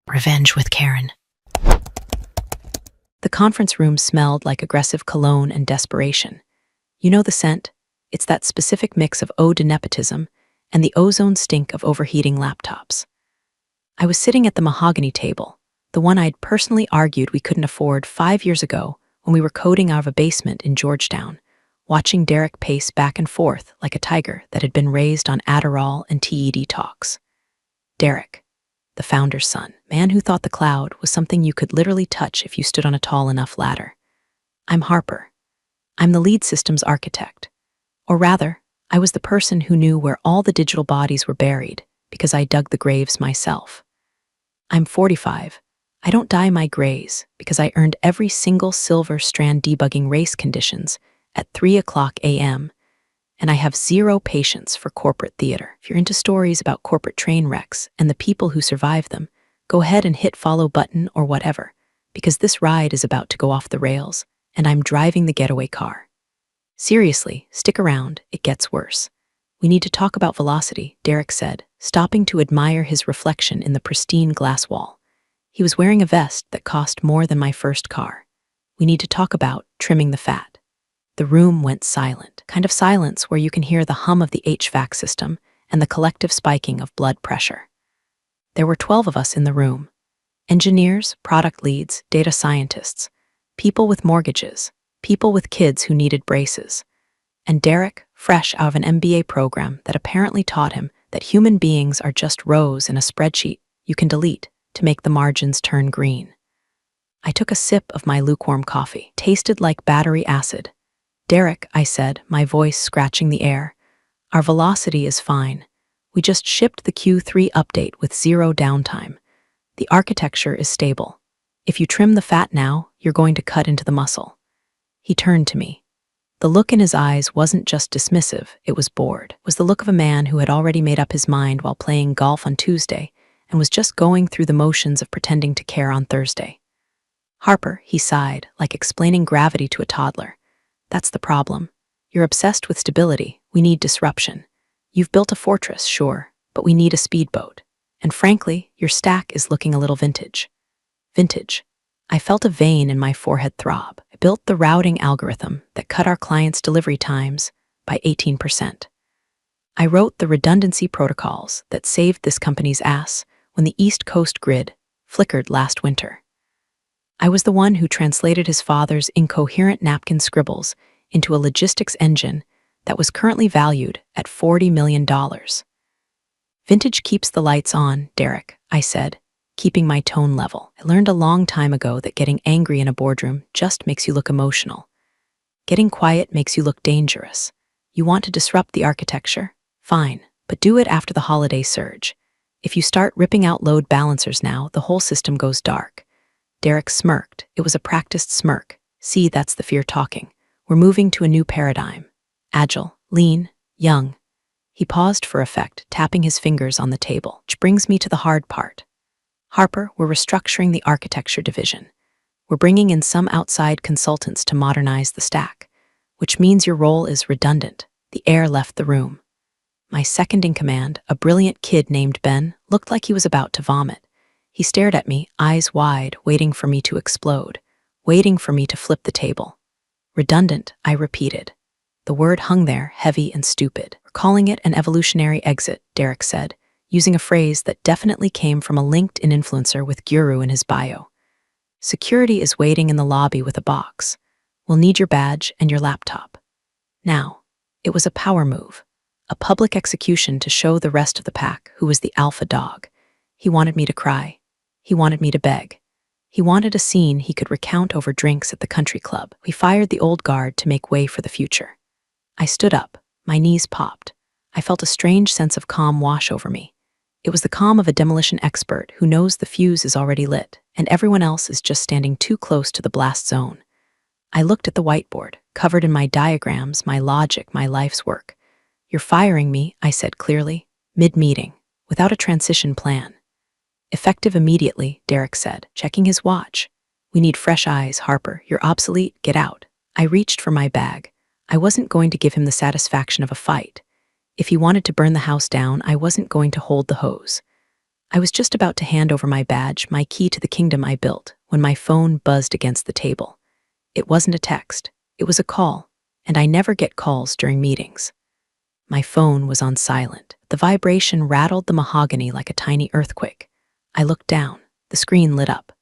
Revenge with Karen. The conference room smelled like aggressive cologne and desperation. You know the scent? It's that specific mix of eau de nepotism and the ozone stink of overheating laptops. I was sitting at the mahogany table, the one I'd personally argued we couldn't afford 5 years ago when we were coding out of a basement in Georgetown, watching Derek pace back and forth like a tiger that had been raised on Adderall and TED talks. Derek, the founder's son, man who thought the cloud was something you could literally touch if you stood on a tall enough ladder. I'm Harper. I'm the lead systems architect. Or rather, I was the person who knew where all the digital bodies were buried because I dug the graves myself. I'm 45. I don't dye my grays because I earned every single silver strand debugging race conditions at 3:00 a.m., and I have zero patience for corporate theater. If you're into stories about corporate train wrecks and the people who survive them, go ahead and hit follow button or whatever, because this ride is about to go off the rails, and I'm driving the getaway car. Seriously, stick around, it gets worse. We need to talk about velocity, Derek said, stopping to admire his reflection in the pristine glass wall. He was wearing a vest that cost more than my first car. We need to talk about trimming the fat. The room went silent, kind of silence where you can hear the hum of the HVAC system and the collective spiking of blood pressure. There were 12 of us in the room. Engineers, product leads, data scientists, people with mortgages, people with kids who needed braces. And Derek, fresh out of an MBA program that apparently taught him that human beings are just rows in a spreadsheet you can delete to make the margins turn green. I took a sip of my lukewarm coffee, tasted like battery acid. Derek, I said, my voice scratching the air, our velocity is fine. We just shipped the Q3 update with zero downtime. The architecture is stable. If you trim the fat now, you're going to cut into the muscle. He turned to me. The look in his eyes wasn't just dismissive, it was bored. It was the look of a man who had already made up his mind while playing golf on Tuesday and was just going through the motions of pretending to care on Thursday. Harper, he sighed, like explaining gravity to a toddler. That's the problem. You're obsessed with stability. We need disruption. You've built a fortress, sure, but we need a speedboat. And frankly, your stack is looking a little vintage. Vintage. I felt a vein in my forehead throb. I built the routing algorithm that cut our clients' delivery times by 18%. I wrote the redundancy protocols that saved this company's ass when the East Coast grid flickered last winter. I was the one who translated his father's incoherent napkin scribbles into a logistics engine that was currently valued at $40 million. Vintage keeps the lights on, Derek, I said, keeping my tone level. I learned a long time ago that getting angry in a boardroom just makes you look emotional. Getting quiet makes you look dangerous. You want to disrupt the architecture? Fine, but do it after the holiday surge. If you start ripping out load balancers now, the whole system goes dark. Derek smirked. It was a practiced smirk. See, that's the fear talking. We're moving to a new paradigm. Agile, lean, young. He paused for effect, tapping his fingers on the table, which brings me to the hard part. Harper, we're restructuring the architecture division. We're bringing in some outside consultants to modernize the stack, which means your role is redundant. The air left the room. My second in command, a brilliant kid named Ben, looked like he was about to vomit. He stared at me, eyes wide, waiting for me to explode, waiting for me to flip the table. Redundant, I repeated. The word hung there, heavy and stupid. We're calling it an evolutionary exit, Derek said, using a phrase that definitely came from a LinkedIn influencer with guru in his bio. Security is waiting in the lobby with a box. We'll need your badge and your laptop. Now, it was a power move, a public execution to show the rest of the pack who was the alpha dog. He wanted me to cry. He wanted me to beg. He wanted a scene he could recount over drinks at the country club. We fired the old guard to make way for the future. I stood up. My knees popped. I felt a strange sense of calm wash over me. It was the calm of a demolition expert who knows the fuse is already lit, and everyone else is just standing too close to the blast zone. I looked at the whiteboard, covered in my diagrams, my logic, my life's work. You're firing me, I said clearly, mid-meeting, without a transition plan. Effective immediately, Derek said, checking his watch. We need fresh eyes, Harper. You're obsolete. Get out. I reached for my bag. I wasn't going to give him the satisfaction of a fight. If he wanted to burn the house down, I wasn't going to hold the hose. I was just about to hand over my badge, my key to the kingdom I built, when my phone buzzed against the table. It wasn't a text, it was a call, and I never get calls during meetings. My phone was on silent. The vibration rattled the mahogany like a tiny earthquake. I looked down. The screen lit up.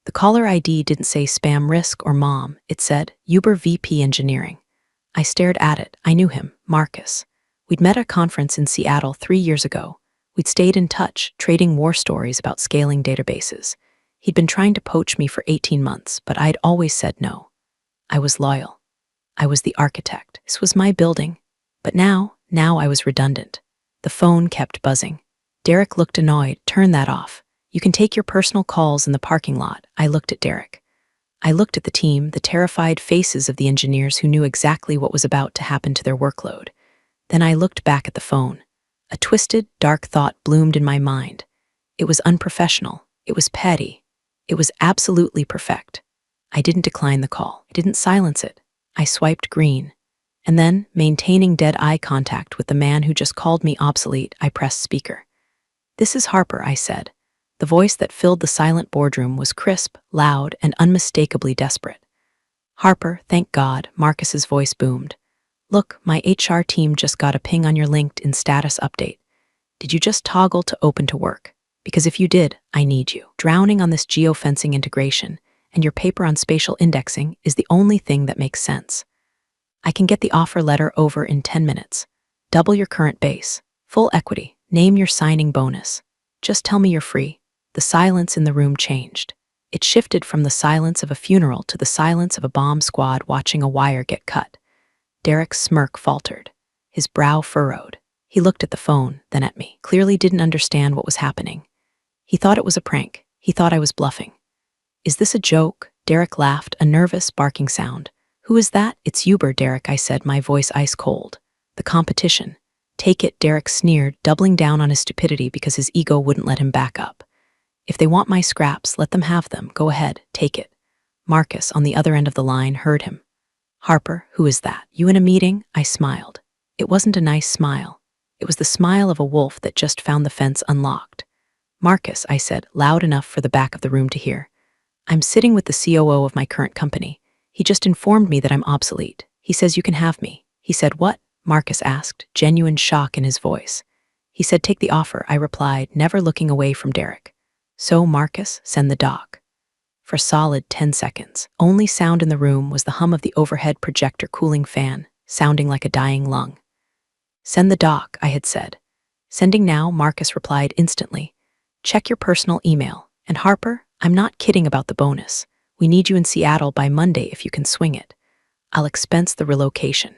The caller ID didn't say spam risk or mom. It said Uber VP Engineering. I stared at it. I knew him, Marcus. We'd met at a conference in Seattle 3 years ago. We'd stayed in touch, trading war stories about scaling databases. He'd been trying to poach me for 18 months, but I'd always said no. I was loyal. I was the architect. This was my building. But now I was redundant. The phone kept buzzing. Derek looked annoyed. Turn that off. You can take your personal calls in the parking lot. I looked at Derek. I looked at the team, the terrified faces of the engineers who knew exactly what was about to happen to their workload. Then I looked back at the phone. A twisted, dark thought bloomed in my mind. It was unprofessional. It was petty. It was absolutely perfect. I didn't decline the call. I didn't silence it. I swiped green. And then, maintaining dead eye contact with the man who just called me obsolete, I pressed speaker. "This is Harper," I said. The voice that filled the silent boardroom was crisp, loud, and unmistakably desperate. "Harper, thank God," Marcus's voice boomed. "Look, my HR team just got a ping on your LinkedIn status update. Did you just toggle to open to work? Because if you did, I need you. Drowning on this geofencing integration, and your paper on spatial indexing is the only thing that makes sense. I can get the offer letter over in 10 minutes. Double your current base. Full equity. Name your signing bonus. Just tell me you're free." The silence in the room changed. It shifted from the silence of a funeral to the silence of a bomb squad watching a wire get cut. Derek's smirk faltered. His brow furrowed. He looked at the phone, then at me. Clearly didn't understand what was happening. He thought it was a prank. He thought I was bluffing. "Is this a joke?" Derek laughed, a nervous, barking sound. "Who is that?" "It's Uber, Derek," I said, my voice ice cold. "The competition." "Take it," Derek sneered, doubling down on his stupidity because his ego wouldn't let him back up. "If they want my scraps, let them have them. Go ahead, take it." Marcus, on the other end of the line, heard him. "Harper, who is that? You in a meeting?" I smiled. It wasn't a nice smile. It was the smile of a wolf that just found the fence unlocked. "Marcus," I said, loud enough for the back of the room to hear. "I'm sitting with the COO of my current company. He just informed me that I'm obsolete. He says you can have me." He said, "What?" Marcus asked, genuine shock in his voice. "He said take the offer," I replied, never looking away from Derek. "So, Marcus, send the doc." For solid 10 seconds, only sound in the room was the hum of the overhead projector cooling fan, sounding like a dying lung. "Send the doc," I had said. "Sending now," Marcus replied instantly. "Check your personal email. And Harper, I'm not kidding about the bonus. We need you in Seattle by Monday if you can swing it. I'll expense the relocation.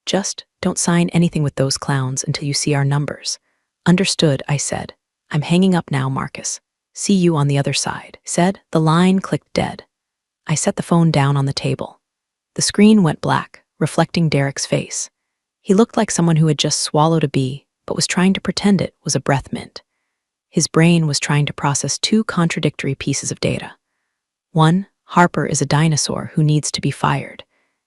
Just don't sign anything with those clowns until you see our numbers." "Understood," I said. "I'm hanging up now, Marcus. See you on the other side." Said, the line clicked dead. I set the phone down on the table. The screen went black, reflecting Derek's face. He looked like someone who had just swallowed a bee, but was trying to pretend it was a breath mint. His brain was trying to process 2 contradictory pieces of data. 1, Harper is a dinosaur who needs to be fired.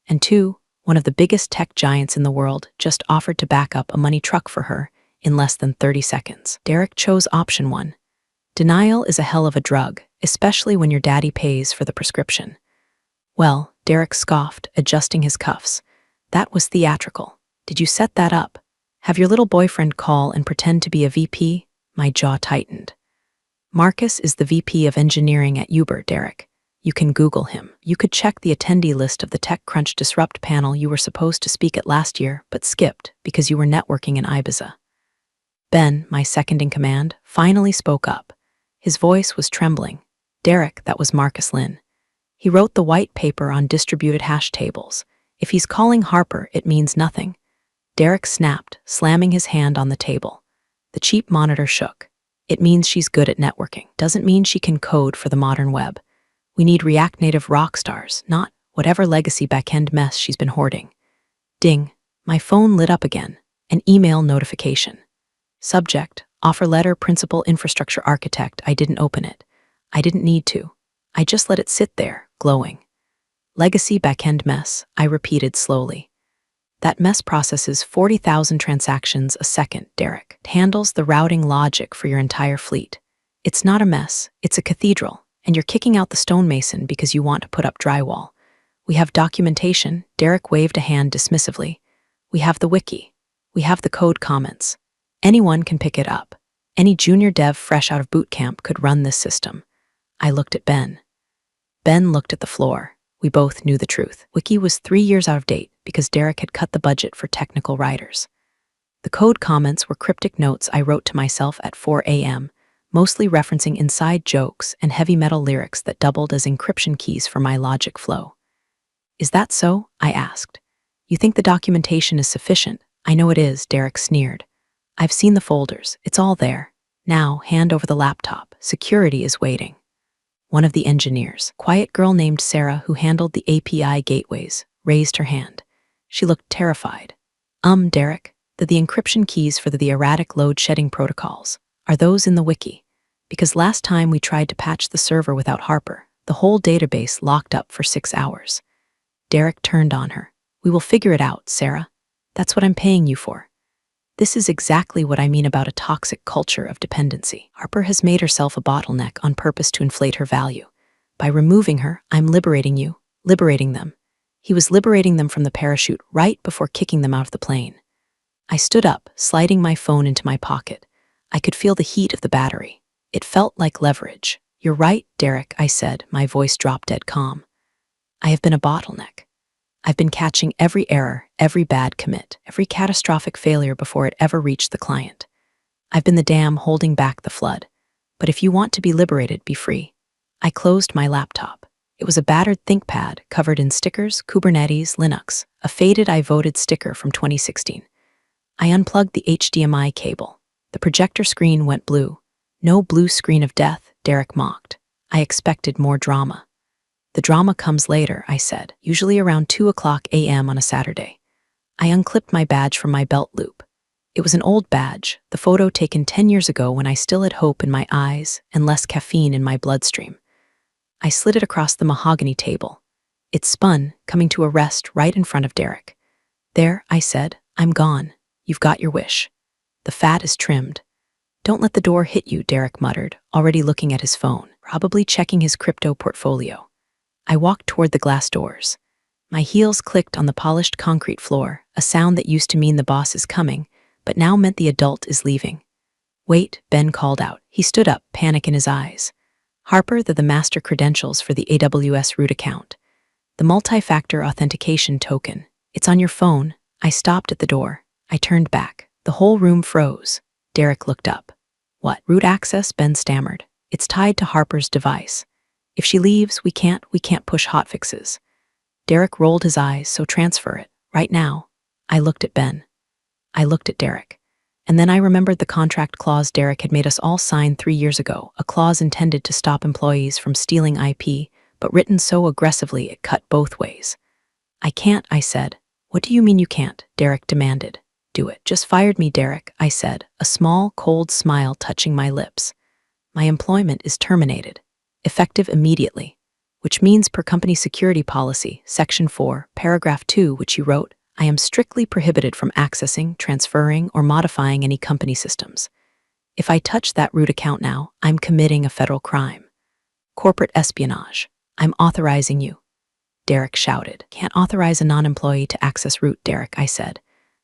And 2, one of the biggest tech giants in the world just offered to back up a money truck for her in less than 30 seconds. Derek chose option 1. Denial is a hell of a drug, especially when your daddy pays for the prescription. "Well," Derek scoffed, adjusting his cuffs. "That was theatrical. Did you set that up? Have your little boyfriend call and pretend to be a VP?" My jaw tightened. "Marcus is the VP of engineering at Uber, Derek. You can Google him. You could check the attendee list of the TechCrunch Disrupt panel you were supposed to speak at last year, but skipped because you were networking in Ibiza." Ben, my second in command, finally spoke up. His voice was trembling. "Derek, that was Marcus Lynn. He wrote the white paper on distributed hash tables. If he's calling Harper, it means nothing." Derek snapped, slamming his hand on the table. The cheap monitor shook. "It means she's good at networking. Doesn't mean she can code for the modern web. We need React Native rock stars, not whatever legacy backend mess she's been hoarding." Ding. My phone lit up again. An email notification. Subject, offer letter, principal infrastructure architect. I didn't open it. I didn't need to. I just let it sit there, glowing. "Legacy backend mess," I repeated slowly. "That mess processes 40,000 transactions a second, Derek. It handles the routing logic for your entire fleet. It's not a mess, it's a cathedral, and you're kicking out the stonemason because you want to put up drywall. We have documentation, Derek waved a hand dismissively. We have the wiki. We have the code comments. Anyone can pick it up. Any junior dev fresh out of boot camp could run this system. I looked at Ben. Ben looked at the floor. We both knew the truth. Wiki was 3 years out of date because Derek had cut the budget for technical writers. The code comments were cryptic notes I wrote to myself at 4 a.m., mostly referencing inside jokes and heavy metal lyrics that doubled as encryption keys for my logic flow. Is that so? I asked. You think the documentation is sufficient? I know it is, Derek sneered. I've seen the folders. It's all there. Now, hand over the laptop. Security is waiting. One of the engineers, quiet girl named Sarah who handled the API gateways, raised her hand. She looked terrified. Derek, the encryption keys for the erratic load-shedding protocols. Are those in the wiki? Because last time we tried to patch the server without Harper, the whole database locked up for 6 hours. Derek turned on her. We will figure it out, Sarah. That's what I'm paying you for. This is exactly what I mean about a toxic culture of dependency. Harper has made herself a bottleneck on purpose to inflate her value. By removing her, I'm liberating you, liberating them. He was liberating them from the parachute right before kicking them out of the plane. I stood up, sliding my phone into my pocket. I could feel the heat of the battery. It felt like leverage. You're right, Derek, I said, my voice dropped dead calm. I have been a bottleneck. I've been catching every error, every bad commit, every catastrophic failure before it ever reached the client. I've been the dam holding back the flood. But if you want to be liberated, be free. I closed my laptop. It was a battered ThinkPad covered in stickers, Kubernetes, Linux, a faded I voted sticker from 2016. I unplugged the HDMI cable. The projector screen went blue. No blue screen of death, Derek mocked. I expected more drama. The drama comes later, I said, usually around 2:00 a.m. on a Saturday. I unclipped my badge from my belt loop. It was an old badge, the photo taken 10 years ago when I still had hope in my eyes and less caffeine in my bloodstream. I slid it across the mahogany table. It spun, coming to a rest right in front of Derek. There, I said, I'm gone. You've got your wish. The fat is trimmed. Don't let the door hit you, Derek muttered, already looking at his phone, probably checking his crypto portfolio. I walked toward the glass doors. My heels clicked on the polished concrete floor, a sound that used to mean the boss is coming, but now meant the adult is leaving. Wait, Ben called out. He stood up, panic in his eyes. Harper, the master credentials for the AWS root account. The multi-factor authentication token. It's on your phone. I stopped at the door. I turned back. The whole room froze. Derek looked up. What? Root access? Ben stammered. It's tied to Harper's device. If she leaves, we can't push hotfixes. Derek rolled his eyes, so transfer it, right now. I looked at Ben. I looked at Derek. And then I remembered the contract clause Derek had made us all sign 3 years ago, a clause intended to stop employees from stealing IP, but written so aggressively it cut both ways. I can't, I said. What do you mean you can't? Derek demanded. Do it. Just fired me, Derek, I said, a small, cold smile touching my lips. My employment is terminated. Effective immediately, which means per company security policy, Section 4, Paragraph 2, which you wrote, I am strictly prohibited from accessing, transferring, or modifying any company systems. If I touch that root account now, I'm committing a federal crime. Corporate espionage. I'm authorizing you. Derek shouted. Can't authorize a non-employee to access root, Derek, I said.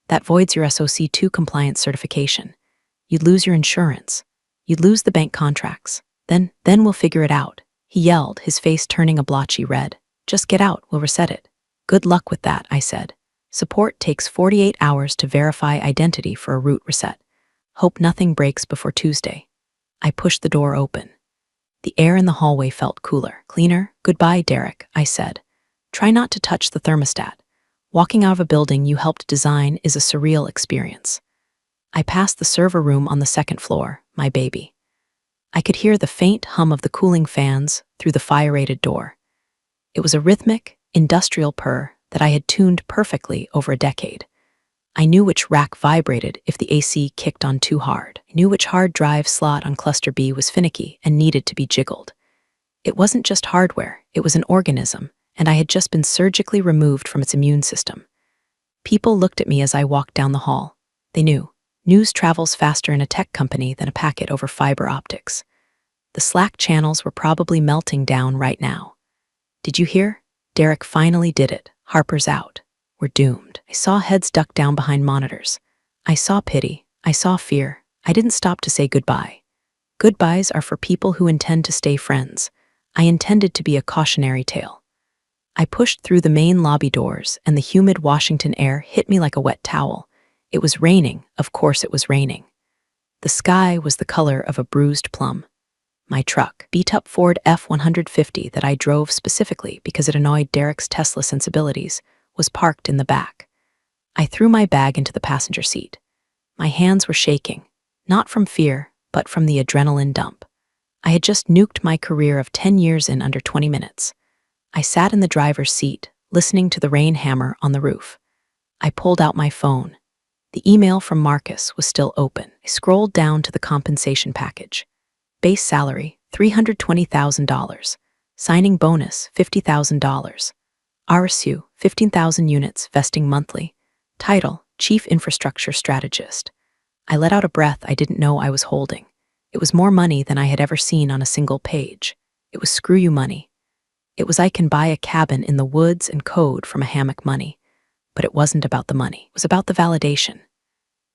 That voids your SOC 2 compliance certification. You'd lose your insurance. You'd lose the bank contracts. Then we'll figure it out. He yelled, his face turning a blotchy red. Just get out, we'll reset it. Good luck with that, I said. Support takes 48 hours to verify identity for a root reset. Hope nothing breaks before Tuesday. I pushed the door open. The air in the hallway felt cooler, cleaner. Goodbye, Derek, I said. Try not to touch the thermostat. Walking out of a building you helped design is a surreal experience. I passed the server room on the second floor, my baby. I could hear the faint hum of the cooling fans through the fire-rated door. It was a rhythmic, industrial purr that I had tuned perfectly over a decade. I knew which rack vibrated if the AC kicked on too hard. I knew which hard drive slot on cluster B was finicky and needed to be jiggled. It wasn't just hardware, it was an organism, and I had just been surgically removed from its immune system. People looked at me as I walked down the hall. They knew. News travels faster in a tech company than a packet over fiber optics. The Slack channels were probably melting down right now. Did you hear? Derek finally did it. Harper's out. We're doomed. I saw heads duck down behind monitors. I saw pity. I saw fear. I didn't stop to say goodbye. Goodbyes are for people who intend to stay friends. I intended to be a cautionary tale. I pushed through the main lobby doors, and the humid Washington air hit me like a wet towel. It was raining. Of course it was raining. The sky was the color of a bruised plum. My truck, beat-up Ford F-150 that I drove specifically because it annoyed Derek's Tesla sensibilities, was parked in the back. I threw my bag into the passenger seat. My hands were shaking, not from fear, but from the adrenaline dump. I had just nuked my career of 10 years in under 20 minutes. I sat in the driver's seat, listening to the rain hammer on the roof. I pulled out my phone. The email from Marcus was still open. I scrolled down to the compensation package. Base salary, $320,000. Signing bonus, $50,000. RSU, 15,000 units, vesting monthly. Title, Chief Infrastructure Strategist. I let out a breath I didn't know I was holding. It was more money than I had ever seen on a single page. It was screw you money. It was I can buy a cabin in the woods and code from a hammock money. But it wasn't about the money. It was about the validation.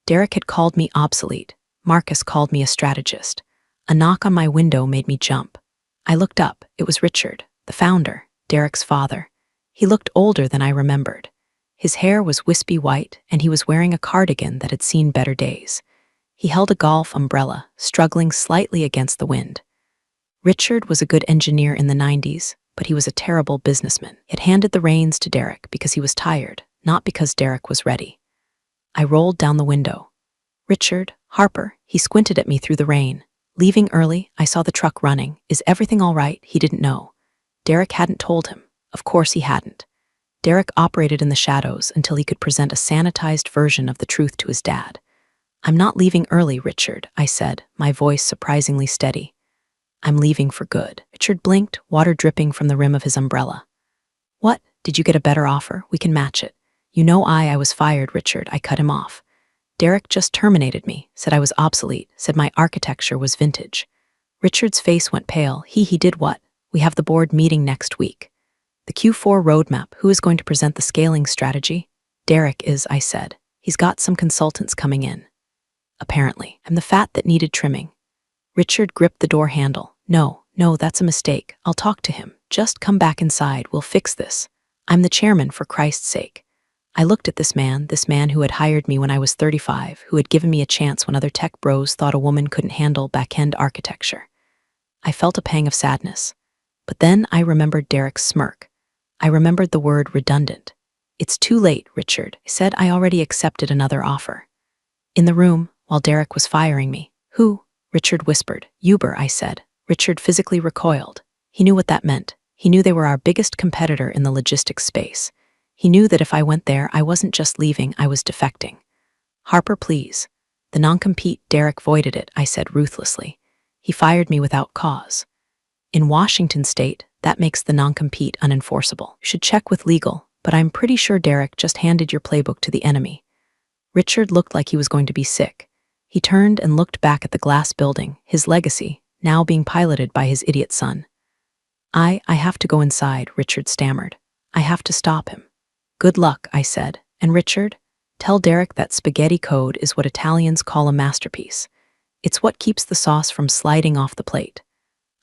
Derek had called me obsolete. Marcus called me a strategist. A knock on my window made me jump. I looked up. It was Richard, the founder, Derek's father. He looked older than I remembered. His hair was wispy white, and he was wearing a cardigan that had seen better days. He held a golf umbrella, struggling slightly against the wind. Richard was a good engineer in the 90s, but he was a terrible businessman. He had handed the reins to Derek because he was tired, not because Derek was ready. I rolled down the window. Richard, Harper, he squinted at me through the rain. Leaving early, I saw the truck running. Is everything all right? He didn't know. Derek hadn't told him. Of course he hadn't. Derek operated in the shadows until he could present a sanitized version of the truth to his dad. I'm not leaving early, Richard, I said, my voice surprisingly steady. I'm leaving for good. Richard blinked, water dripping from the rim of his umbrella. What? Did you get a better offer? We can match it. You know I was fired, Richard. I cut him off. Derek just terminated me, said I was obsolete, said my architecture was vintage. Richard's face went pale. He did what? We have the board meeting next week. The Q4 roadmap, who is going to present the scaling strategy? Derek is, I said. He's got some consultants coming in. Apparently, I'm the fat that needed trimming. Richard gripped the door handle. No, that's a mistake. I'll talk to him. Just come back inside. We'll fix this. I'm the chairman, for Christ's sake. I looked at this man who had hired me when I was 35, who had given me a chance when other tech bros thought a woman couldn't handle back-end architecture. I felt a pang of sadness. But then I remembered Derek's smirk. I remembered the word redundant. It's too late, Richard. I said I already accepted another offer. In the room, while Derek was firing me. Who? Richard whispered. Uber, I said. Richard physically recoiled. He knew what that meant. He knew they were our biggest competitor in the logistics space. He knew that if I went there, I wasn't just leaving, I was defecting. Harper, please. The non-compete, Derek voided it, I said ruthlessly. He fired me without cause. In Washington state, that makes the non-compete unenforceable. You should check with legal, but I'm pretty sure Derek just handed your playbook to the enemy. Richard looked like he was going to be sick. He turned and looked back at the glass building, his legacy, now being piloted by his idiot son. I have to go inside, Richard stammered. I have to stop him. Good luck, I said. And Richard, tell Derek that spaghetti code is what Italians call a masterpiece. It's what keeps the sauce from sliding off the plate.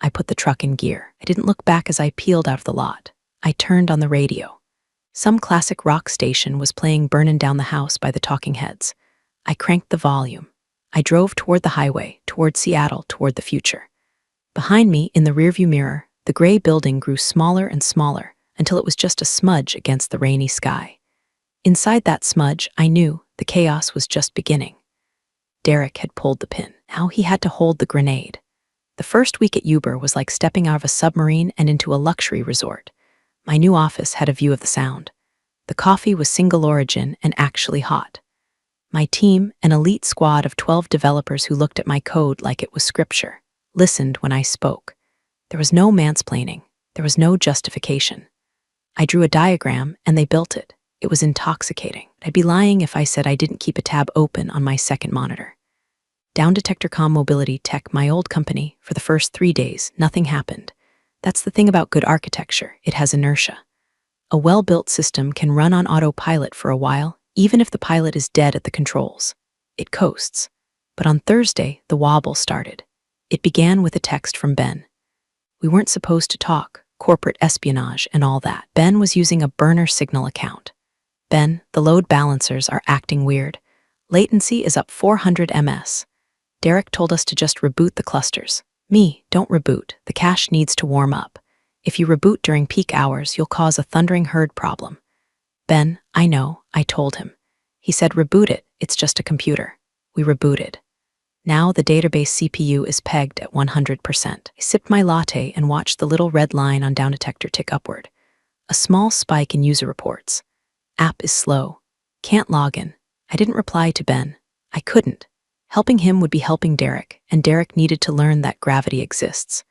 I put the truck in gear. I didn't look back as I peeled out of the lot. I turned on the radio. Some classic rock station was playing Burnin' Down the House by the Talking Heads. I cranked the volume. I drove toward the highway, toward Seattle, toward the future. Behind me, in the rearview mirror, the gray building grew smaller and smaller until it was just a smudge against the rainy sky. Inside that smudge, I knew the chaos was just beginning. Derek had pulled the pin. Now he had to hold the grenade. The first week at Uber was like stepping out of a submarine and into a luxury resort. My new office had a view of the Sound. The coffee was single origin and actually hot. My team, an elite squad of 12 developers who looked at my code like it was scripture, listened when I spoke. There was no mansplaining. There was no justification. I drew a diagram and they built it. It was intoxicating. I'd be lying if I said I didn't keep a tab open on my second monitor. Down Detector Com Mobility Tech, my old company, for the first 3 days, nothing happened. That's the thing about good architecture, it has inertia. A well-built system can run on autopilot for a while, even if the pilot is dead at the controls. It coasts. But on Thursday, the wobble started. It began with a text from Ben. We weren't supposed to talk, corporate espionage and all that. Ben was using a burner signal account. Ben, the load balancers are acting weird. Latency is up 400 ms. Derek told us to just reboot the clusters. Me, don't reboot, the cache needs to warm up. If you reboot during peak hours, you'll cause a thundering herd problem. Ben, I know, I told him. He said reboot it, it's just a computer. We rebooted. Now the database CPU is pegged at 100%. I sipped my latte and watched the little red line on Down Detector tick upward. A small spike in user reports. App is slow. Can't log in. I didn't reply to Ben. I couldn't. Helping him would be helping Derek, and Derek needed to learn that gravity exists.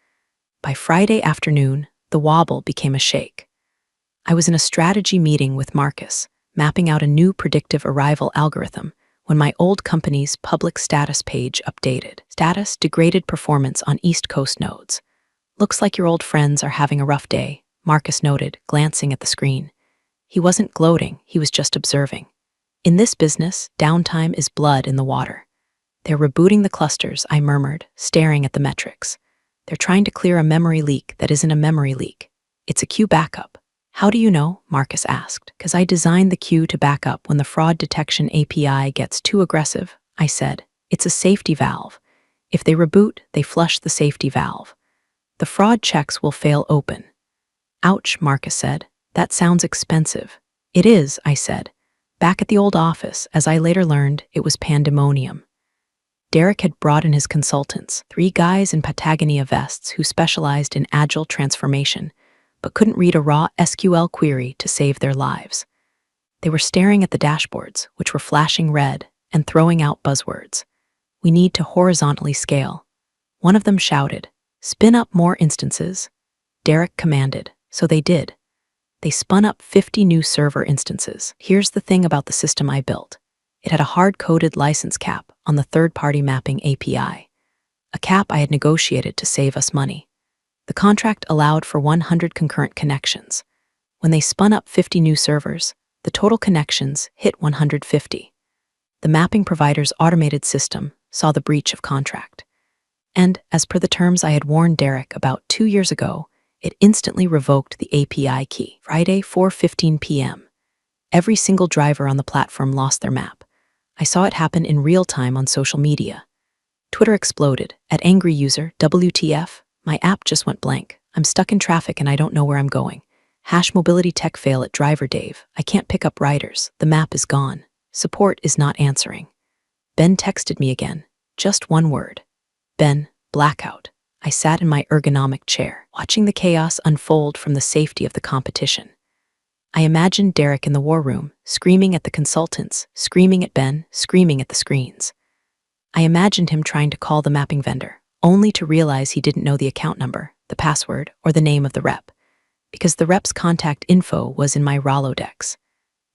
By Friday afternoon, the wobble became a shake. I was in a strategy meeting with Marcus, mapping out a new predictive arrival algorithm, when my old company's public status page updated. Status: degraded performance on East Coast nodes. Looks like your old friends are having a rough day, Marcus noted, glancing at the screen. He wasn't gloating, he was just observing. In this business, downtime is blood in the water. They're rebooting the clusters, I murmured, staring at the metrics. They're trying to clear a memory leak that isn't a memory leak. It's a queue backup. How do you know? Marcus asked. Because I designed the queue to back up when the fraud detection API gets too aggressive, I said. It's a safety valve. If they reboot, they flush the safety valve. The fraud checks will fail open. Ouch, Marcus said. That sounds expensive. It is, I said. Back at the old office, as I later learned, it was pandemonium. Derek had brought in his consultants, 3 guys in Patagonia vests who specialized in agile transformation, but couldn't read a raw SQL query to save their lives. They were staring at the dashboards, which were flashing red, and throwing out buzzwords. We need to horizontally scale. One of them shouted, spin up more instances. Derek commanded, so they did. They spun up 50 new server instances. Here's the thing about the system I built. It had a hard-coded license cap on the third-party mapping API, a cap I had negotiated to save us money. The contract allowed for 100 concurrent connections. When they spun up 50 new servers, the total connections hit 150. The mapping provider's automated system saw the breach of contract. And, as per the terms I had warned Derek about 2 years ago, it instantly revoked the API key. Friday, 4:15 p.m. Every single driver on the platform lost their map. I saw it happen in real time on social media. Twitter exploded. At angry user, WTF, my app just went blank. I'm stuck in traffic and I don't know where I'm going. Mobility tech fail at driver Dave. I can't pick up riders. The map is gone. Support is not answering. Ben texted me again. Just one word. Ben, blackout. I sat in my ergonomic chair, watching the chaos unfold from the safety of the competition. I imagined Derek in the war room, screaming at the consultants, screaming at Ben, screaming at the screens. I imagined him trying to call the mapping vendor, only to realize he didn't know the account number, the password, or the name of the rep, because the rep's contact info was in my Rolodex,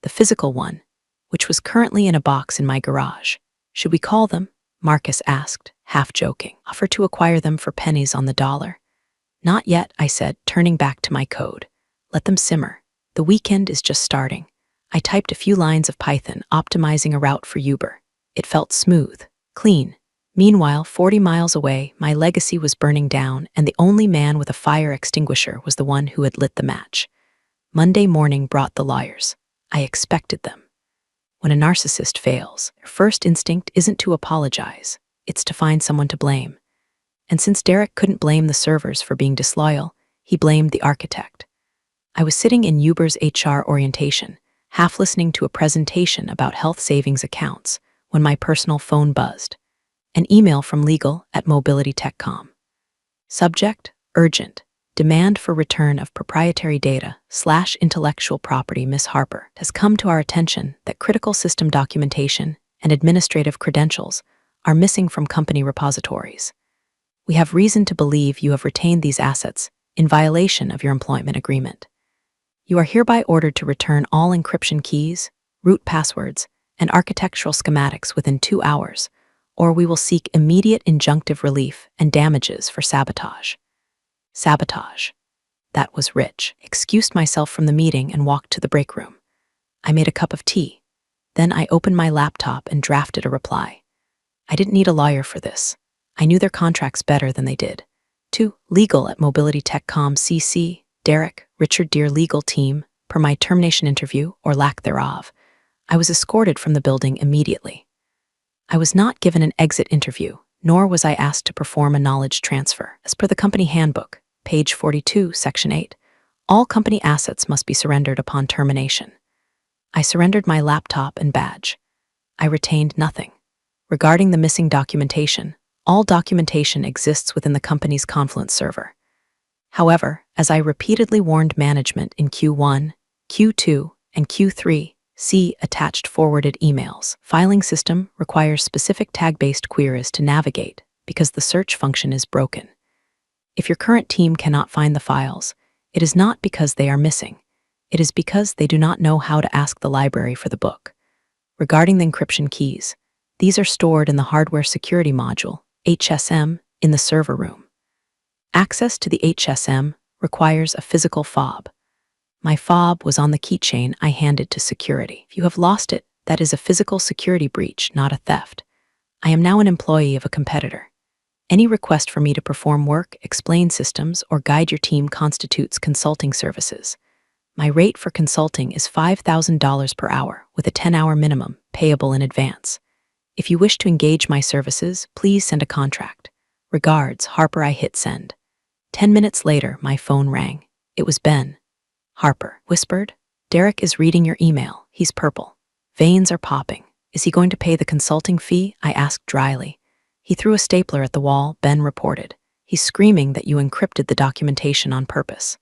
the physical one, which was currently in a box in my garage. Should we call them? Marcus asked, half joking. Offer to acquire them for pennies on the dollar. Not yet, I said, turning back to my code. Let them simmer. The weekend is just starting. I typed a few lines of Python, optimizing a route for Uber. It felt smooth, clean. Meanwhile, 40 miles away, my legacy was burning down, and the only man with a fire extinguisher was the one who had lit the match. Monday morning brought the lawyers. I expected them. When a narcissist fails, their first instinct isn't to apologize, it's to find someone to blame. And since Derek couldn't blame the servers for being disloyal, he blamed the architect. I was sitting in Uber's HR orientation, half listening to a presentation about health savings accounts, when my personal phone buzzed. An email from legal at mobilitytech.com. Subject, urgent. Demand for return of proprietary data / intellectual property. Miss Harper, has come to our attention that critical system documentation and administrative credentials are missing from company repositories. We have reason to believe you have retained these assets in violation of your employment agreement. You are hereby ordered to return all encryption keys, root passwords, and architectural schematics within 2 hours, or we will seek immediate injunctive relief and damages for sabotage. Sabotage. That was Rich. Excused myself from the meeting and walked to the break room. I made a cup of tea. Then I opened my laptop and drafted a reply. I didn't need a lawyer for this. I knew their contracts better than they did. To legal at Mobility Techcom CC, Derek, Richard Deere legal team, per my termination interview or lack thereof. I was escorted from the building immediately. I was not given an exit interview, nor was I asked to perform a knowledge transfer. As per the company handbook, page 42, section 8, all company assets must be surrendered upon termination. I surrendered my laptop and badge. I retained nothing. Regarding the missing documentation, all documentation exists within the company's Confluence server. However, as I repeatedly warned management in Q1, Q2, and Q3, see attached forwarded emails. Filing system requires specific tag-based queries to navigate because the search function is broken. If your current team cannot find the files, it is not because they are missing. It is because they do not know how to ask the library for the book. Regarding the encryption keys, these are stored in the Hardware Security Module, HSM, in the server room. Access to the HSM requires a physical fob. My fob was on the keychain I handed to security. If you have lost it, that is a physical security breach, not a theft. I am now an employee of a competitor. Any request for me to perform work, explain systems, or guide your team constitutes consulting services. My rate for consulting is $5,000 per hour, with a 10-hour minimum, payable in advance. If you wish to engage my services, please send a contract. Regards, Harper. I hit send. 10 minutes later, my phone rang. It was Ben. Harper whispered, "Derek is reading your email. He's purple. Veins are popping. Is he going to pay the consulting fee?" I asked dryly. "He threw a stapler at the wall," Ben reported. "He's screaming that you encrypted the documentation on purpose."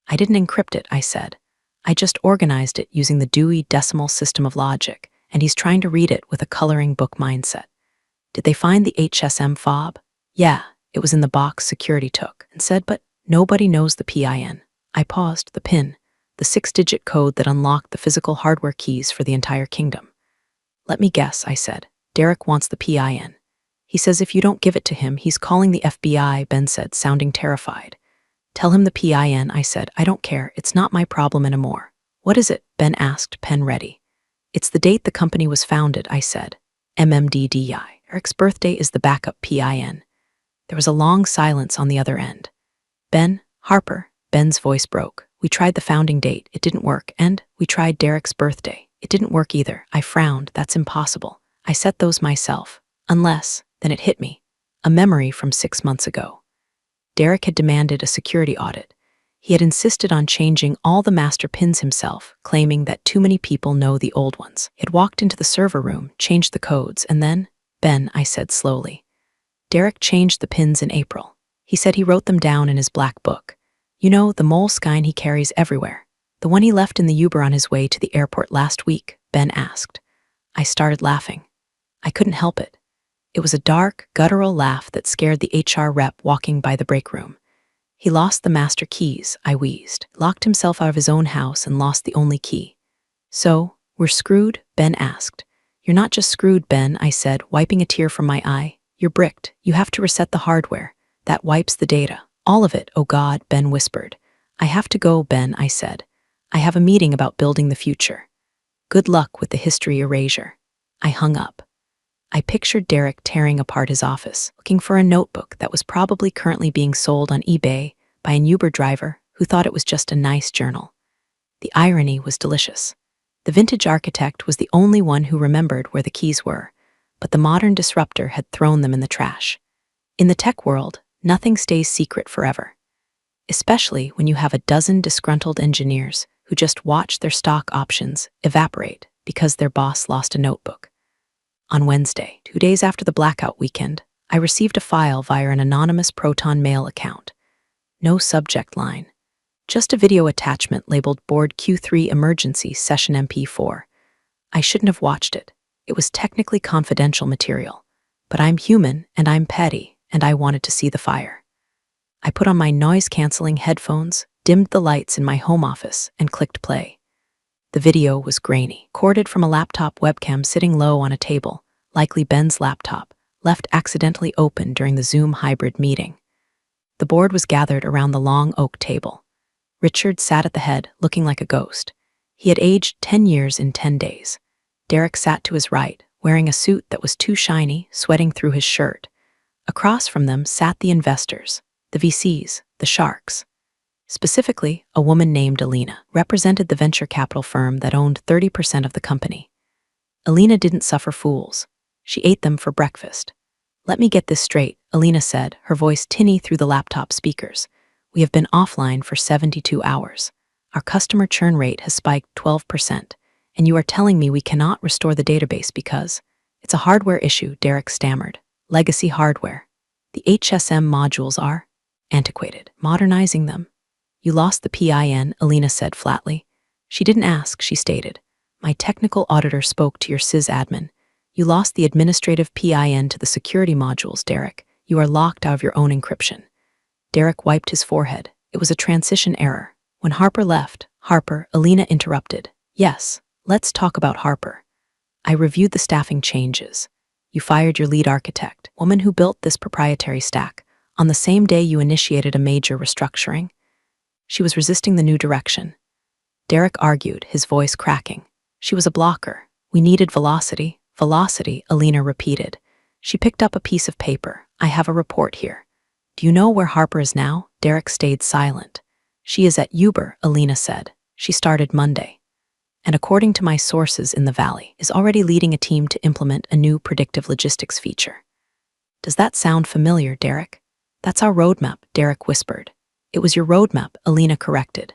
"I didn't encrypt it," I said. "I just organized it using the Dewey Decimal System of Logic, and he's trying to read it with a coloring book mindset." "Did they find the HSM fob?" "Yeah, it was in the box security took," and said, "But nobody knows the PIN." I paused. The PIN, the 6-digit code that unlocked the physical hardware keys for the entire kingdom. "Let me guess," I said. "Derek wants the PIN. He says if you don't give it to him, he's calling the FBI," Ben said, sounding terrified. "Tell him the PIN," I said. "I don't care. It's not my problem anymore." "What is it?" Ben asked, pen ready. "It's the date the company was founded," I said. MMDDI. Eric's birthday is the backup PIN. There was a long silence on the other end. "Ben, Harper," Ben's voice broke. "We tried the founding date. It didn't work. And we tried Derek's birthday. It didn't work either." I frowned. "That's impossible. I set those myself. Unless," then it hit me. A memory from 6 months ago. Derek had demanded a security audit. He had insisted on changing all the master pins himself, claiming that too many people know the old ones. He had walked into the server room, changed the codes, and then, "Ben," I said slowly. "Derek changed the pins in April. He said he wrote them down in his black book. You know, the moleskine he carries everywhere. The one he left in the Uber on his way to the airport last week," Ben asked. I started laughing. I couldn't help it. It was a dark, guttural laugh that scared the HR rep walking by the break room. "He lost the master keys," I wheezed. "Locked himself out of his own house and lost the only key." "So, we're screwed?" Ben asked. "You're not just screwed, Ben," I said, wiping a tear from my eye. "You're bricked. You have to reset the hardware. That wipes the data. All of it." "Oh God," Ben whispered. "I have to go, Ben," I said. "I have a meeting about building the future. Good luck with the history erasure." I hung up. I pictured Derek tearing apart his office, looking for a notebook that was probably currently being sold on eBay by an Uber driver who thought it was just a nice journal. The irony was delicious. The vintage architect was the only one who remembered where the keys were, but the modern disruptor had thrown them in the trash. In the tech world, nothing stays secret forever, especially when you have a dozen disgruntled engineers who just watch their stock options evaporate because their boss lost a notebook. On Wednesday, 2 days after the blackout weekend, I received a file via an anonymous Proton Mail account. No subject line. Just a video attachment labeled Board Q3 Emergency Session MP4. I shouldn't have watched it. It was technically confidential material. But I'm human, and I'm petty, and I wanted to see the fire. I put on my noise-canceling headphones, dimmed the lights in my home office, and clicked play. The video was grainy, recorded from a laptop webcam sitting low on a table, likely Ben's laptop. left accidentally open during the Zoom hybrid meeting. The board was gathered around the long oak table. Richard sat at the head, looking like a ghost. He had aged 10 years in 10 days. Derek sat to his right, wearing a suit that was too shiny, sweating through his shirt. Across from them sat the investors, the VCs, the sharks. Specifically, a woman named Alina represented the venture capital firm that owned 30% of the company. Alina didn't suffer fools. She ate them for breakfast. "Let me get this straight," Alina said, her voice tinny through the laptop speakers. "We have been offline for 72 hours. Our customer churn rate has spiked 12%, and you are telling me we cannot restore the database because it's a hardware issue," Derek stammered. "Legacy hardware. The HSM modules are antiquated. Modernizing them." "You lost the PIN," Alina said flatly. She didn't ask, she stated. "My technical auditor spoke to your sysadmin. You lost the administrative PIN to the security modules, Derek. You are locked out of your own encryption." Derek wiped his forehead. It was a transition error. When Harper left, Alina interrupted. "Yes, let's talk about Harper. I reviewed the staffing changes. You fired your lead architect, woman who built this proprietary stack, on the same day you initiated a major restructuring. She was resisting the new direction." Derek argued, his voice cracking. "She was a blocker. We needed velocity." "Velocity," Alina repeated. She picked up a piece of paper. "I have a report here." "Do you know where Harper is now?" Derek stayed silent. "She is at Uber," Alina said. "She started Monday. And according to my sources in the Valley, is already leading a team to implement a new predictive logistics feature." "Does that sound familiar, Derek?" "That's our roadmap," Derek whispered. "It was your roadmap," Alina corrected.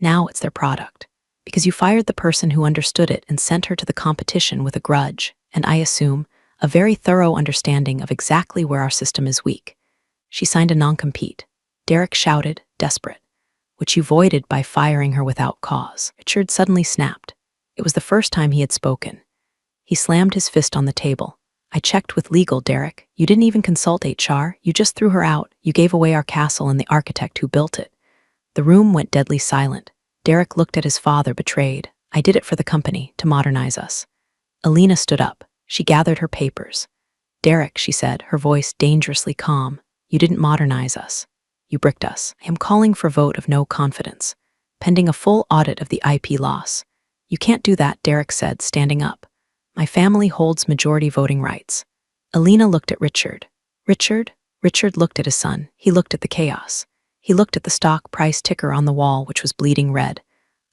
"Now it's their product. Because you fired the person who understood it and sent her to the competition with a grudge, and I assume, a very thorough understanding of exactly where our system is weak. She signed a non-compete." Derek shouted, desperate. "Which you voided by firing her without cause." Richard suddenly snapped. It was the first time he had spoken. He slammed his fist on the table. "I checked with legal, Derek. You didn't even consult HR. You just threw her out. You gave away our castle and the architect who built it." The room went deadly silent. Derek looked at his father, betrayed. "I did it for the company, to modernize us." Alina stood up. She gathered her papers. "Derek," she said, her voice dangerously calm, "you didn't modernize us. You bricked us. I am calling for vote of no confidence, pending a full audit of the IP loss." "You can't do that," Derek said, standing up. "My family holds majority voting rights." Alina looked at Richard. "Richard?" Richard looked at his son. He looked at the chaos. He looked at the stock price ticker on the wall, which was bleeding red.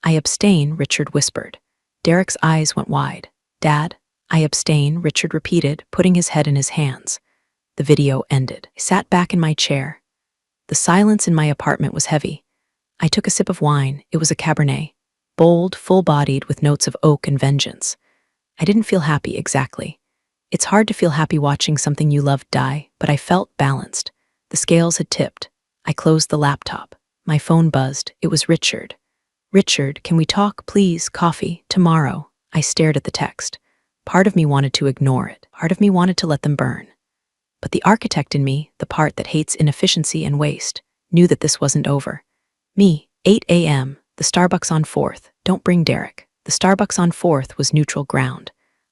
"I abstain," Richard whispered. Derek's eyes went wide. "Dad?" "I abstain," Richard repeated, putting his head in his hands. The video ended. I sat back in my chair. The silence in my apartment was heavy. I took a sip of wine. It was a Cabernet. Bold, full-bodied, with notes of oak and vengeance. I didn't feel happy exactly. It's hard to feel happy watching something you loved die, but I felt balanced. The scales had tipped. I closed the laptop. My phone buzzed. It was Richard. "Richard, can we talk, please? Coffee, tomorrow." I stared at the text. Part of me wanted to ignore it. Part of me wanted to let them burn. But the architect in me, the part that hates inefficiency and waste, knew that this wasn't over. Me, 8 a.m., the Starbucks on 4th. Don't bring Derek. The Starbucks on 4th was neutral ground.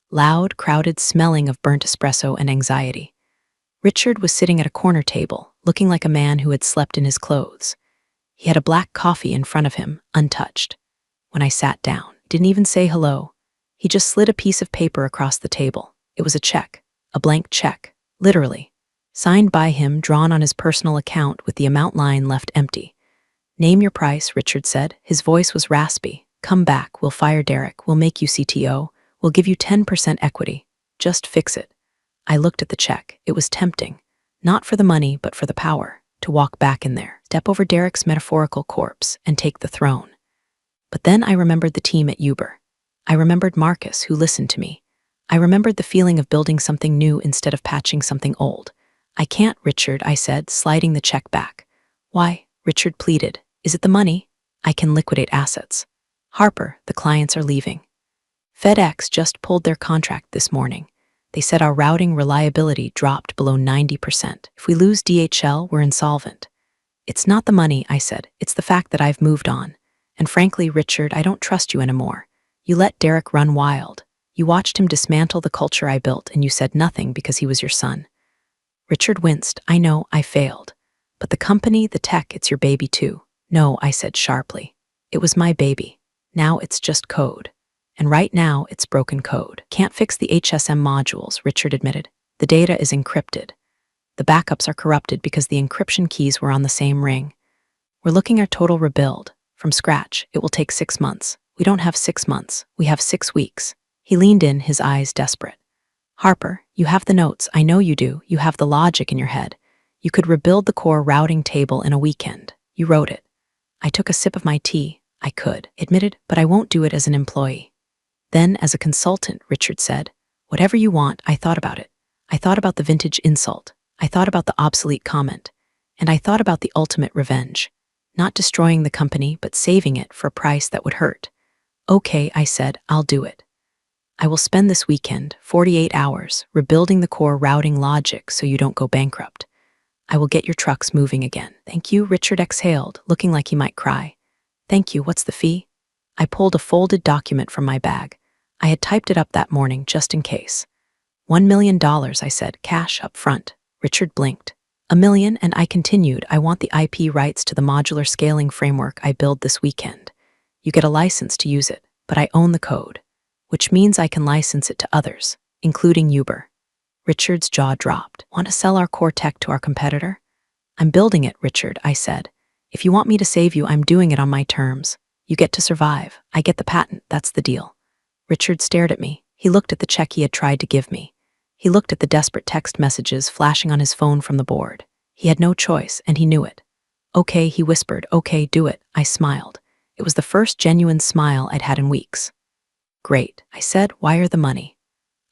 Loud, crowded, smelling of burnt espresso and anxiety. Richard was sitting at a corner table, looking like a man who had slept in his clothes. He had a black coffee in front of him, untouched. When I sat down, he didn't even say hello. He just slid a piece of paper across the table. It was a check, a blank check, literally. Signed by him, drawn on his personal account with the amount line left empty. "Name your price," Richard said. His voice was raspy. "Come back, we'll fire Derek, we'll make you CTO, we'll give you 10% equity. Just fix it." I looked at the check. It was tempting. Not for the money, but for the power. To walk back in there, step over Derek's metaphorical corpse, and take the throne. But then I remembered the team at Uber. I remembered Marcus, who listened to me. I remembered the feeling of building something new instead of patching something old. "I can't, Richard," I said, sliding the check back. "Why?" Richard pleaded. "Is it the money? I can liquidate assets." "Harper, the clients are leaving. FedEx just pulled their contract this morning. They said our routing reliability dropped below 90%. If we lose DHL, we're insolvent." "It's not the money," I said. "It's the fact that I've moved on. And frankly, Richard, I don't trust you anymore. You let Derek run wild. You watched him dismantle the culture I built, and you said nothing because he was your son. Richard winced. I know, I failed. But the company, the tech, it's your baby too. No, I said sharply. It was my baby. Now it's just code. And right now, it's broken code. Can't fix the HSM modules, Richard admitted. The data is encrypted. The backups are corrupted because the encryption keys were on the same ring. We're looking at total rebuild. From scratch, it will take 6 months. We don't have 6 months. We have 6 weeks. He leaned in, his eyes desperate. Harper, you have the notes. I know you do. You have the logic in your head. You could rebuild the core routing table in a weekend. You wrote it. I took a sip of my tea. I could, admitted, but I won't do it as an employee. Then, as a consultant, Richard said, whatever you want, I thought about it. I thought about the vintage insult. I thought about the obsolete comment. And I thought about the ultimate revenge. Not destroying the company, but saving it for a price that would hurt. Okay, I said, I'll do it. I will spend this weekend, 48 hours, rebuilding the core routing logic so you don't go bankrupt. I will get your trucks moving again. Thank you, Richard exhaled, looking like he might cry. Thank you, what's the fee? I pulled a folded document from my bag. I had typed it up that morning just in case. $1 million, I said, cash up front. Richard blinked. $1 million, and I continued, I want the IP rights to the modular scaling framework I build this weekend. You get a license to use it, but I own the code, which means I can license it to others, including Uber. Richard's jaw dropped. Want to sell our core tech to our competitor? I'm building it, Richard, I said. If you want me to save you, I'm doing it on my terms. You get to survive. I get the patent. That's the deal. Richard stared at me. He looked at the check he had tried to give me. He looked at the desperate text messages flashing on his phone from the board. He had no choice, and he knew it. Okay, he whispered. Okay, do it. I smiled. It was the first genuine smile I'd had in weeks. Great, I said. Wire the money.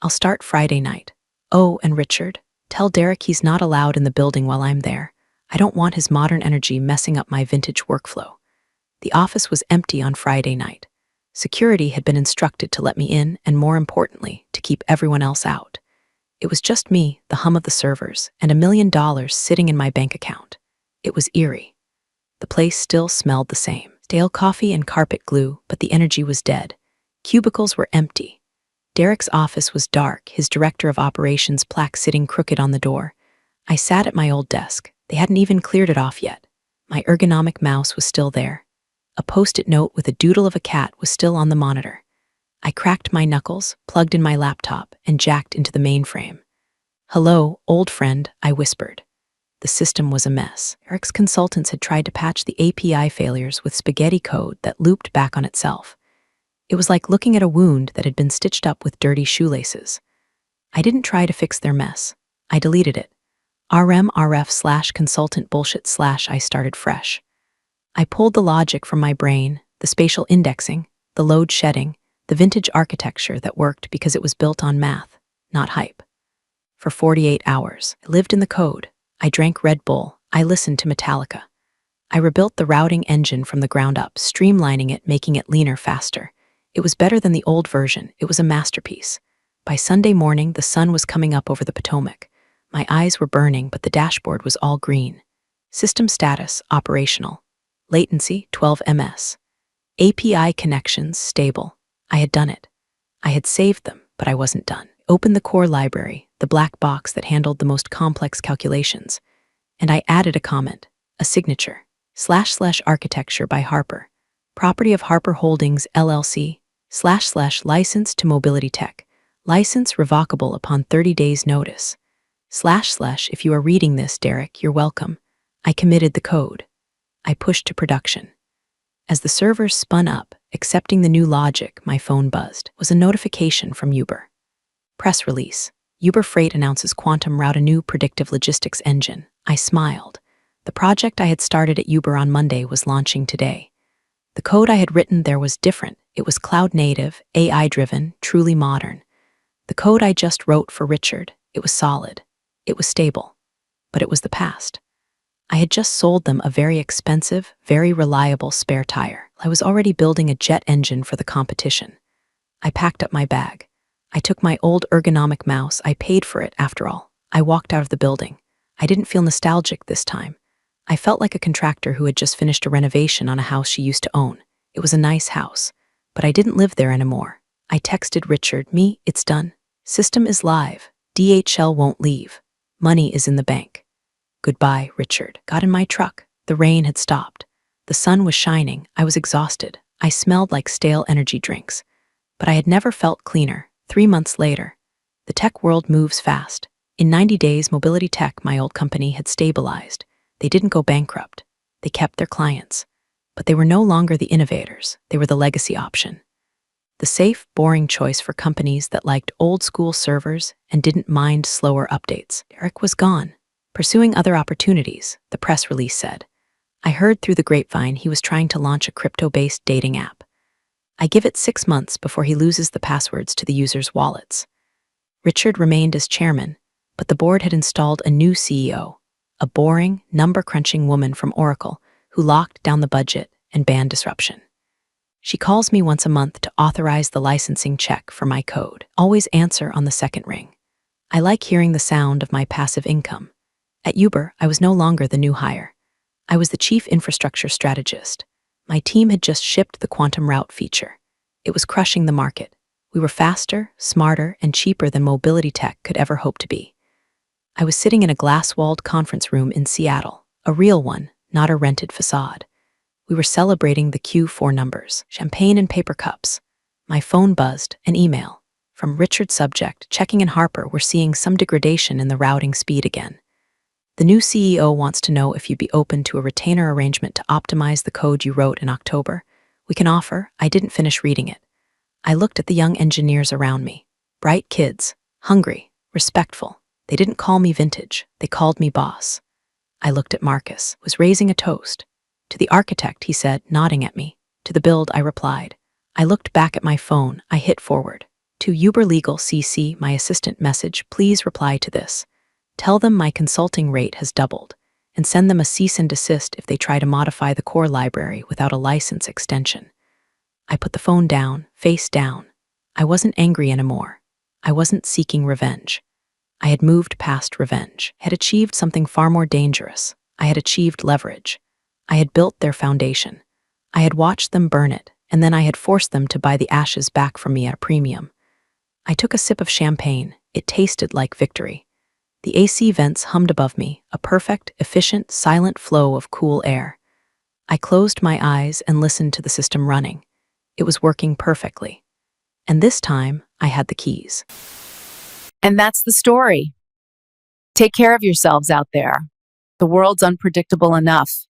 I'll start Friday night. Oh, and Richard, tell Derek he's not allowed in the building while I'm there. I don't want his modern energy messing up my vintage workflow. The office was empty on Friday night. Security had been instructed to let me in and, more importantly, to keep everyone else out. It was just me, the hum of the servers, and $1 million sitting in my bank account. It was eerie. The place still smelled the same. Stale coffee and carpet glue, but the energy was dead. Cubicles were empty. Derek's office was dark, his director of operations plaque sitting crooked on the door. I sat at my old desk. They hadn't even cleared it off yet. My ergonomic mouse was still there. A post-it note with a doodle of a cat was still on the monitor. I cracked my knuckles, plugged in my laptop, and jacked into the mainframe. Hello, old friend, I whispered. The system was a mess. Eric's consultants had tried to patch the API failures with spaghetti code that looped back on itself. It was like looking at a wound that had been stitched up with dirty shoelaces. I didn't try to fix their mess. I deleted it. rmrf/consultant bullshit/ I started fresh. I pulled the logic from my brain, the spatial indexing, the load shedding, the vintage architecture that worked because it was built on math, not hype. For 48 hours, I lived in the code. I drank Red Bull. I listened to Metallica. I rebuilt the routing engine from the ground up, streamlining it, making it leaner, faster. It was better than the old version. It was a masterpiece. By Sunday morning, the sun was coming up over the Potomac. My eyes were burning, but the dashboard was all green. System status, operational. Latency, 12 ms. API connections, stable. I had done it. I had saved them, but I wasn't done. Opened the core library, the black box that handled the most complex calculations, and I added a comment, a signature, / architecture by Harper, property of Harper Holdings, LLC, / license to Mobility Tech, license revocable upon 30 days notice, / if you are reading this, Derek, you're welcome. I committed the code. I pushed to production. As the servers spun up, accepting the new logic, my phone buzzed. It was a notification from Uber. Press release. Uber Freight announces Quantum Route, a new predictive logistics engine. I smiled. The project I had started at Uber on Monday was launching today. The code I had written there was different. It was cloud-native, AI-driven, truly modern. The code I just wrote for Richard, it was solid. It was stable. But it was the past. I had just sold them a very expensive, very reliable spare tire. I was already building a jet engine for the competition. I packed up my bag. I took my old ergonomic mouse. I paid for it, after all. I walked out of the building. I didn't feel nostalgic this time. I felt like a contractor who had just finished a renovation on a house she used to own. It was a nice house, but I didn't live there anymore. I texted Richard, it's done. System is live. DHL won't leave. Money is in the bank. Goodbye, Richard. Got in my truck. The rain had stopped. The sun was shining. I was exhausted. I smelled like stale energy drinks. But I had never felt cleaner. 3 months later. The tech world moves fast. In 90 days, Mobility Tech, my old company, had stabilized. They didn't go bankrupt. They kept their clients. But they were no longer the innovators. They were the legacy option. The safe, boring choice for companies that liked old-school servers and didn't mind slower updates. Eric was gone, pursuing other opportunities, the press release said. I heard through the grapevine he was trying to launch a crypto-based dating app. I give it 6 months before he loses the passwords to the users' wallets. Richard remained as chairman, but the board had installed a new CEO, a boring, number-crunching woman from Oracle who locked down the budget and banned disruption. She calls me once a month to authorize the licensing check for my code. Always answer on the second ring. I like hearing the sound of my passive income. At Uber, I was no longer the new hire. I was the chief infrastructure strategist. My team had just shipped the quantum route feature. It was crushing the market. We were faster, smarter, and cheaper than Mobility Tech could ever hope to be. I was sitting in a glass-walled conference room in Seattle, a real one, not a rented facade. We were celebrating the Q4 numbers, champagne and paper cups. My phone buzzed, an email. From Richard Subject, checking in Harper, we're seeing some degradation in the routing speed again. The new CEO wants to know if you'd be open to a retainer arrangement to optimize the code you wrote in October. We can offer. I didn't finish reading it. I looked at the young engineers around me. Bright kids, hungry, respectful. They didn't call me vintage. They called me boss. I looked at Marcus, was raising a toast. To the architect, he said, nodding at me. To the build, I replied. I looked back at my phone. I hit forward. To Uber Legal CC, my assistant message, please reply to this. Tell them my consulting rate has doubled, and send them a cease and desist if they try to modify the core library without a license extension. I put the phone down, face down. I wasn't angry anymore. I wasn't seeking revenge. I had moved past revenge, had achieved something far more dangerous. I had achieved leverage. I had built their foundation. I had watched them burn it, and then I had forced them to buy the ashes back from me at a premium. I took a sip of champagne. It tasted like victory. The AC vents hummed above me, a perfect, efficient, silent flow of cool air. I closed my eyes and listened to the system running. It was working perfectly. And this time, I had the keys. And that's the story. Take care of yourselves out there. The world's unpredictable enough.